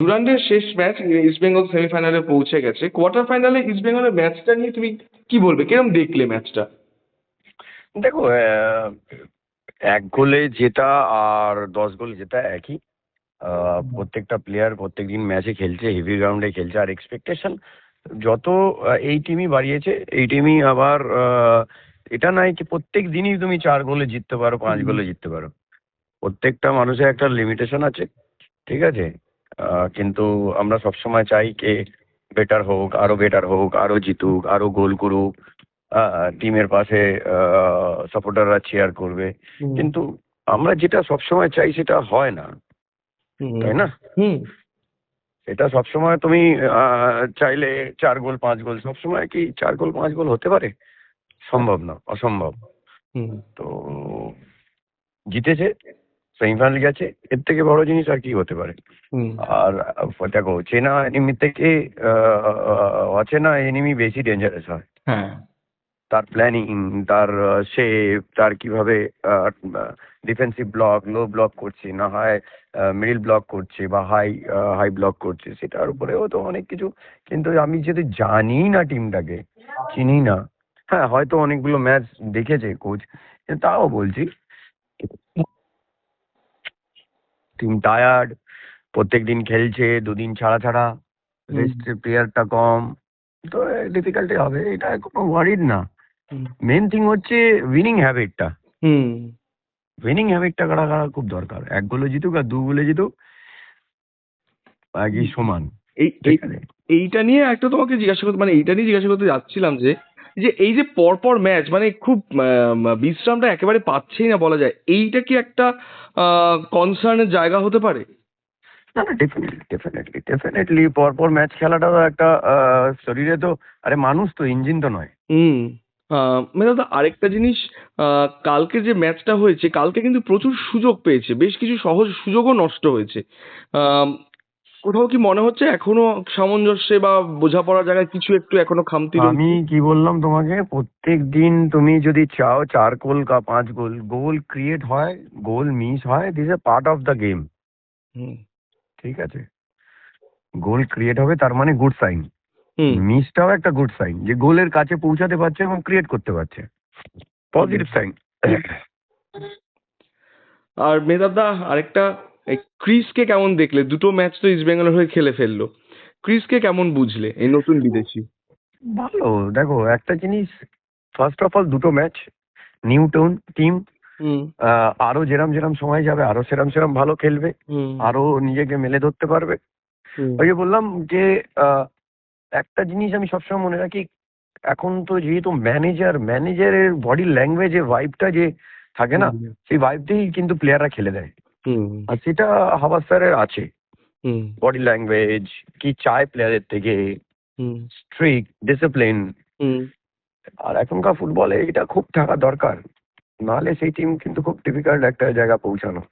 ডুরান্ডের শেষ match east Bengal সেমিফাইনালে পৌঁছে গেছে। কোয়ার্টার ফাইনালে ইস্ট বেঙ্গলের ম্যাচটা নিয়ে তুমি কি বলবে? কিরম দেখলে ম্যাচটা? দেখো, 1 গোলে জেতা আর 10 গোল জেতা একই। প্রত্যেকটা প্লেয়ার প্রত্যেকদিন ম্যাচে খেলছে, হেভি গ্রাউন্ডে খেলছে, আর এক্সপেকটেশন যত এই টিমই বাড়িয়েছে, এই টিমই আবার এটা নয় কি প্রত্যেক দিনই তুমি 4 গোলে জিততে পারো, 5 গোলে জিততে পারো। প্রত্যেকটা মানুষের একটা লিমিটেশন আছে, ঠিক আছে। কিন্তু আমরা সবসময় চাই কে বেটার হোক, আরো বেটার হোক, আরো জিতুক, আরো গোল করুক, টিমের পাশে সাপোর্টাররা চেয়ার করবে। কিন্তু আমরা যেটা সবসময় চাই সেটা হয় না, তাই না? হুম। এটা সবসময় তুমি চাইলে 4 গোল 5 গোল, সবসময় কি 4 গোল 5 গোল হতে পারে? সম্ভব না, অসম্ভব। হুম। তো জিতেছে, সেমিফাইনাল গেছে, এর থেকে বড় জিনিস আর কি হতে পারে? হুম। আর দেখো, চেনা এনিমি থেকে অচেনা এনিমি বেশি ডেঞ্জারাস হয়। হ্যাঁ। তার প্ল্যানিং, তার শেপ, তার কিভাবে ডিফেন্সিভ ব্লক, লো ব্লক করছে, না হয় মিডিল ব্লক করছে, বা হাই হাই ব্লক করছে, সেটার উপরেও তো অনেক কিছু। কিন্তু আমি যদি জানি না টিমটাকে, চিনি না, হ্যাঁ হয়তো অনেকগুলো ম্যাচ দেখেছে কোচ, তাও বলছি টিম টায়ার্ড, প্রত্যেক দিন খেলছে, দুদিন ছাড়া ছাড়া, রেস্টের প্লেয়ারটা কম, তো ডিফিকাল্টি হবে, এটা কোনো ওয়ারিড না। মেন থিং হচ্ছে উইনিং হ্যাবিটটা। হুম। উইনিং হ্যাবিটটা করা খুব দরকার। 1 গোলে জিতুক আর 2 গোলে জিতুক, একই সমান। এই ঠিক আছে, এইটা নিয়ে একটা তোমাকে জিজ্ঞাসা করতে, মানে এইটা নিয়ে জিজ্ঞাসা করতে যাচ্ছিলাম যে যে এই যে পরপর ম্যাচ, মানে খুব বিশ্রামটা একেবারে পাচ্ছেই না বলা যায়, এইটা কি একটা কনসার্নের জায়গা হতে পারে? না না, ডেফিনেটলি ডেফিনেটলি ডেফিনেটলি পরপর ম্যাচ খেলাটাও একটা শরীরে তো, আরে মানুষ তো, ইঞ্জিন তো নয়। হুম। দাদা আরেকটা জিনিস, কালকে যে ম্যাচটা হয়েছে, কালকে কিন্তু প্রচুর সুযোগ পেয়েছে, বেশ কিছু সহজ সুযোগও নষ্ট হয়েছে। আম, কোথাও কি মনে হচ্ছে এখনো সামঞ্জস্যে বা বোঝাপড়ার জায়গায় কিছু একটু এখনো খামতি আমি রয়েছে? কি বললাম তোমাকে, প্রত্যেক দিন তুমি যদি চাও 4 গোল বা 5 গোল, গোল ক্রিয়েট হয়, গোল মিস হয়, this a part of the game. Hmm. ঠিক আছে, গোল ক্রিয়েট হবে তার মানে গুড সাইন, হুম। মিসটাও একটা গুড সাইন, যে গোলের কাছে পৌঁছাতে পারছে এবং ক্রিয়েট করতে পারছে, পজিটিভ সাইন। আর মেদাদা আরেকটা, এই ক্রিসকে কেমন দেখলে? দুটো ম্যাচ তো ইস্ট বেঙ্গলের হয়ে খেলে ফেললো। ক্রিসকে কেমন বুঝলে, এই নতুন বিদেশি? ভালো। দেখো একটা জিনিস, ফার্স্ট অফ অল দুটো ম্যাচ, নিউ টাউন টিম, হুম। আরো যেরাম যেরাম সময় যাবে আরো সেরাম সেরাম ভালো খেলবে, হুম। আরো নিজেকে মেলে ধরতে পারবে। হুম। ওই যে বললাম যে একটা জিনিস আমি সবসময় মনে রাখি, এখন তো যেহেতু ম্যানেজারের বডি ল্যাঙ্গুয়েজে ভাইবটা যে থাকে না, হুম। সেই ভাইবটাই কিন্তু প্লেয়াররা খেলে দেয়। হুম। আর সেটা হাবাস স্যারের আছে, হুম। বডি ল্যাঙ্গুয়েজ কি চায় প্লেয়ারের থেকে, হুম। Streak discipline. হুম। আর এখনকার ফুটবলে এটা খুব থাকা দরকার, নাহলে সেই টিম কিন্তু খুব ডিফিকাল্ট একটা জায়গা পৌঁছানো।